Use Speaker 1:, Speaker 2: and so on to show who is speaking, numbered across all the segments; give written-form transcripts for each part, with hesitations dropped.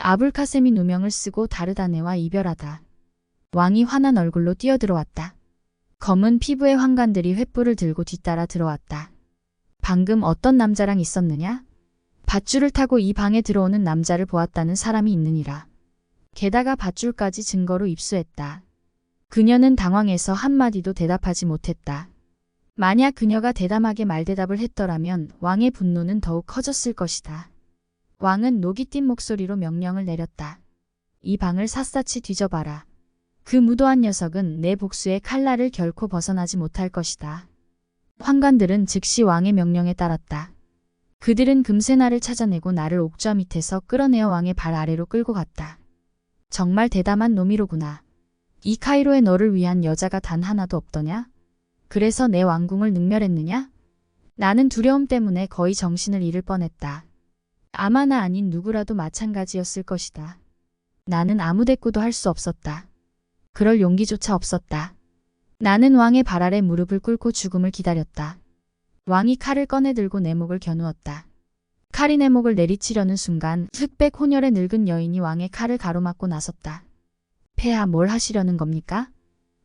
Speaker 1: 아불카셈이 누명을 쓰고 다르다네와 이별하다. 왕이 화난 얼굴로 뛰어들어왔다. 검은 피부의 환관들이 횃불을 들고 뒤따라 들어왔다. 방금 어떤 남자랑 있었느냐? 밧줄을 타고 이 방에 들어오는 남자를 보았다는 사람이 있느니라. 게다가 밧줄까지 증거로 입수했다. 그녀는 당황해서 한마디도 대답하지 못했다. 만약 그녀가 대담하게 말대답을 했더라면 왕의 분노는 더욱 커졌을 것이다. 왕은 녹이 띈 목소리로 명령을 내렸다. 이 방을 샅샅이 뒤져봐라. 그 무도한 녀석은 내 복수의 칼날을 결코 벗어나지 못할 것이다. 환관들은 즉시 왕의 명령에 따랐다. 그들은 금세 나를 찾아내고 나를 옥좌 밑에서 끌어내어 왕의 발 아래로 끌고 갔다. 정말 대담한 놈이로구나. 이 카이로에 너를 위한 여자가 단 하나도 없더냐? 그래서 내 왕궁을 능멸했느냐? 나는 두려움 때문에 거의 정신을 잃을 뻔했다. 아마 나 아닌 누구라도 마찬가지였을 것이다. 나는 아무 대꾸도 할 수 없었다. 그럴 용기조차 없었다. 나는 왕의 발 아래 무릎을 꿇고 죽음을 기다렸다. 왕이 칼을 꺼내 들고 내 목을 겨누었다. 칼이 내 목을 내리치려는 순간 흑백 혼혈의 늙은 여인이 왕의 칼을 가로막고 나섰다. 폐하, 뭘 하시려는 겁니까?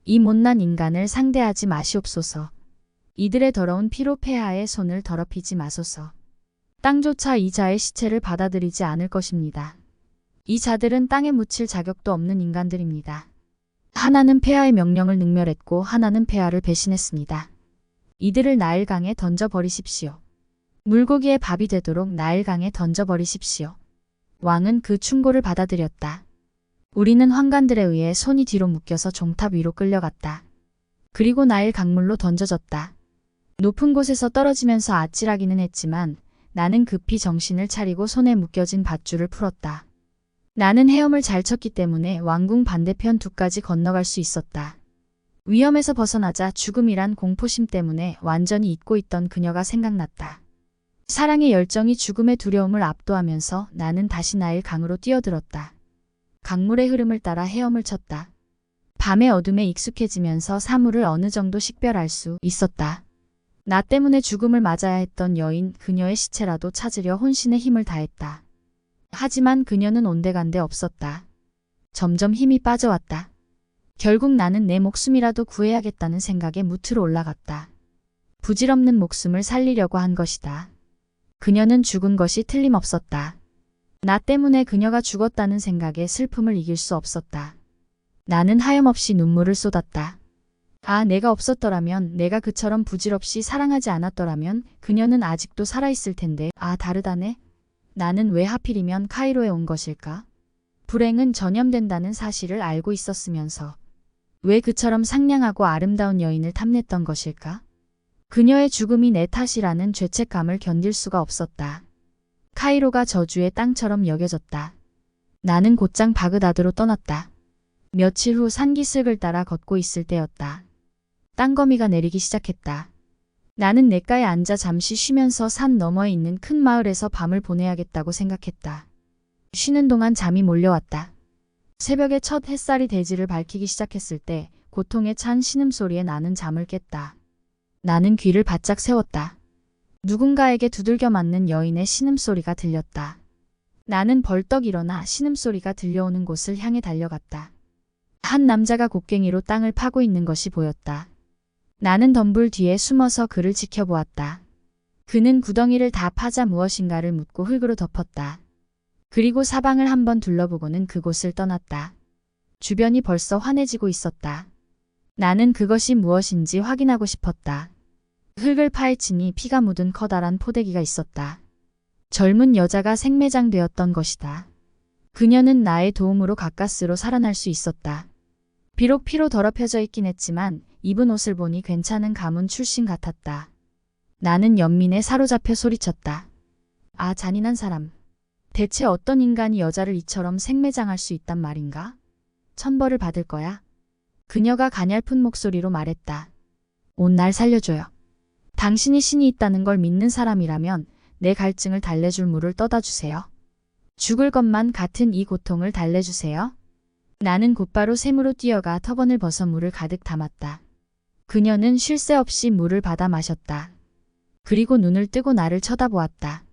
Speaker 1: 이 못난 인간을 상대하지 마시옵소서. 이들의 더러운 피로 폐하의 손을 더럽히지 마소서. 땅조차 이 자의 시체를 받아들이지 않을 것입니다. 이 자들은 땅에 묻힐 자격도 없는 인간들입니다. 하나는 폐하의 명령을 능멸했고 하나는 폐하를 배신했습니다. 이들을 나일강에 던져버리십시오. 물고기의 밥이 되도록 나일강에 던져버리십시오. 왕은 그 충고를 받아들였다. 우리는 환관들에 의해 손이 뒤로 묶여서 종탑 위로 끌려갔다. 그리고 나일 강물로 던져졌다. 높은 곳에서 떨어지면서 아찔하기는 했지만 나는 급히 정신을 차리고 손에 묶여진 밧줄을 풀었다. 나는 헤엄을 잘 쳤기 때문에 왕궁 반대편 두까지 건너갈 수 있었다. 위험에서 벗어나자 죽음이란 공포심 때문에 완전히 잊고 있던 그녀가 생각났다. 사랑의 열정이 죽음의 두려움을 압도하면서 나는 다시 나일 강으로 뛰어들었다. 강물의 흐름을 따라 헤엄을 쳤다. 밤의 어둠에 익숙해지면서 사물을 어느 정도 식별할 수 있었다. 나 때문에 죽음을 맞아야 했던 여인, 그녀의 시체라도 찾으려 혼신의 힘을 다했다. 하지만 그녀는 온데간데 없었다. 점점 힘이 빠져왔다. 결국 나는 내 목숨이라도 구해야겠다는 생각에 무트로 올라갔다. 부질없는 목숨을 살리려고 한 것이다. 그녀는 죽은 것이 틀림없었다. 나 때문에 그녀가 죽었다는 생각에 슬픔을 이길 수 없었다. 나는 하염없이 눈물을 쏟았다. 아, 내가 없었더라면, 내가 그처럼 부질없이 사랑하지 않았더라면 그녀는 아직도 살아있을 텐데. 아, 다르다네. 나는 왜 하필이면 카이로에 온 것일까? 불행은 전염된다는 사실을 알고 있었으면서 왜 그처럼 상냥하고 아름다운 여인을 탐냈던 것일까? 그녀의 죽음이 내 탓이라는 죄책감을 견딜 수가 없었다. 카이로가 저주의 땅처럼 여겨졌다. 나는 곧장 바그다드로 떠났다. 며칠 후 산기슭을 따라 걷고 있을 때였다. 땅거미가 내리기 시작했다. 나는 냇가에 앉아 잠시 쉬면서 산 너머에 있는 큰 마을에서 밤을 보내야겠다고 생각했다. 쉬는 동안 잠이 몰려왔다. 새벽에 첫 햇살이 대지를 밝히기 시작했을 때 고통에 찬 신음소리에 나는 잠을 깼다. 나는 귀를 바짝 세웠다. 누군가에게 두들겨 맞는 여인의 신음소리가 들렸다. 나는 벌떡 일어나 신음소리가 들려오는 곳을 향해 달려갔다. 한 남자가 곡괭이로 땅을 파고 있는 것이 보였다. 나는 덤불 뒤에 숨어서 그를 지켜보았다. 그는 구덩이를 다 파자 무엇인가를 묻고 흙으로 덮었다. 그리고 사방을 한번 둘러보고는 그곳을 떠났다. 주변이 벌써 환해지고 있었다. 나는 그것이 무엇인지 확인하고 싶었다. 흙을 파헤치니 피가 묻은 커다란 포대기가 있었다. 젊은 여자가 생매장되었던 것이다. 그녀는 나의 도움으로 가까스로 살아날 수 있었다. 비록 피로 더럽혀져 있긴 했지만 입은 옷을 보니 괜찮은 가문 출신 같았다. 나는 연민에 사로잡혀 소리쳤다. 아, 잔인한 사람. 대체 어떤 인간이 여자를 이처럼 생매장할 수 있단 말인가? 천벌을 받을 거야. 그녀가 가냘픈 목소리로 말했다. 온 날 살려줘요. 당신이 신이 있다는 걸 믿는 사람이라면 내 갈증을 달래줄 물을 떠다 주세요. 죽을 것만 같은 이 고통을 달래주세요. 나는 곧바로 샘으로 뛰어가 터번을 벗어 물을 가득 담았다. 그녀는 쉴 새 없이 물을 받아 마셨다. 그리고 눈을 뜨고 나를 쳐다보았다.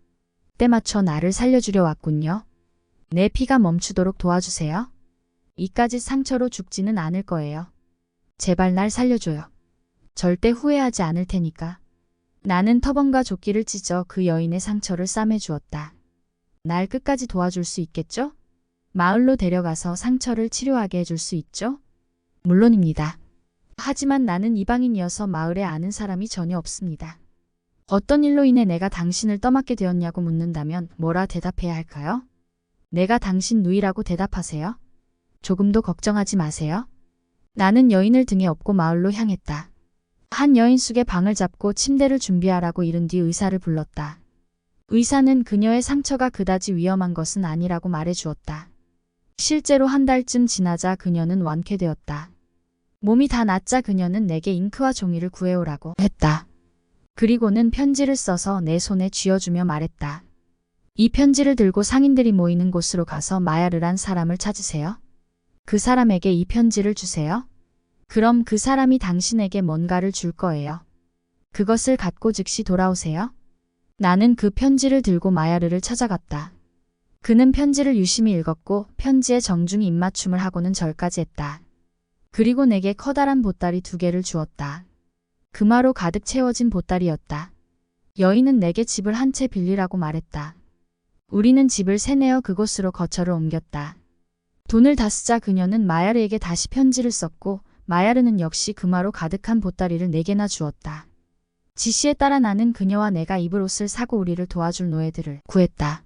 Speaker 1: 때 맞춰 나를 살려주려 왔군요. 내 피가 멈추도록 도와주세요. 이까짓 상처로 죽지는 않을 거예요. 제발 날 살려줘요. 절대 후회하지 않을 테니까. 나는 터번과 조끼를 찢어 그 여인의 상처를 싸매주었다. 날 끝까지 도와줄 수 있겠죠? 마을로 데려가서 상처를 치료하게 해줄 수 있죠? 물론입니다. 하지만 나는 이방인이어서 마을에 아는 사람이 전혀 없습니다. 어떤 일로 인해 내가 당신을 떠맡게 되었냐고 묻는다면 뭐라 대답해야 할까요? 내가 당신 누이라고 대답하세요. 조금도 걱정하지 마세요. 나는 여인을 등에 업고 마을로 향했다. 한 여인 숙의 방을 잡고 침대를 준비하라고 이른 뒤 의사를 불렀다. 의사는 그녀의 상처가 그다지 위험한 것은 아니라고 말해주었다. 실제로 한 달쯤 지나자 그녀는 완쾌되었다. 몸이 다 낫자 그녀는 내게 잉크와 종이를 구해오라고 했다. 그리고는 편지를 써서 내 손에 쥐어주며 말했다. 이 편지를 들고 상인들이 모이는 곳으로 가서 마야르란 사람을 찾으세요. 그 사람에게 이 편지를 주세요. 그럼 그 사람이 당신에게 뭔가를 줄 거예요. 그것을 갖고 즉시 돌아오세요. 나는 그 편지를 들고 마야르를 찾아갔다. 그는 편지를 유심히 읽었고 편지에 정중히 입맞춤을 하고는 절까지 했다. 그리고 내게 커다란 보따리 2개를 주었다. 금화로 가득 채워진 보따리였다. 여인은 내게 집을 한 채 빌리라고 말했다. 우리는 집을 세내어 그곳으로 거처를 옮겼다. 돈을 다 쓰자 그녀는 마야르에게 다시 편지를 썼고 마야르는 역시 금화로 가득한 보따리를 4개나 주었다. 지시에 따라 나는 그녀와 내가 입을 옷을 사고 우리를 도와줄 노예들을 구했다.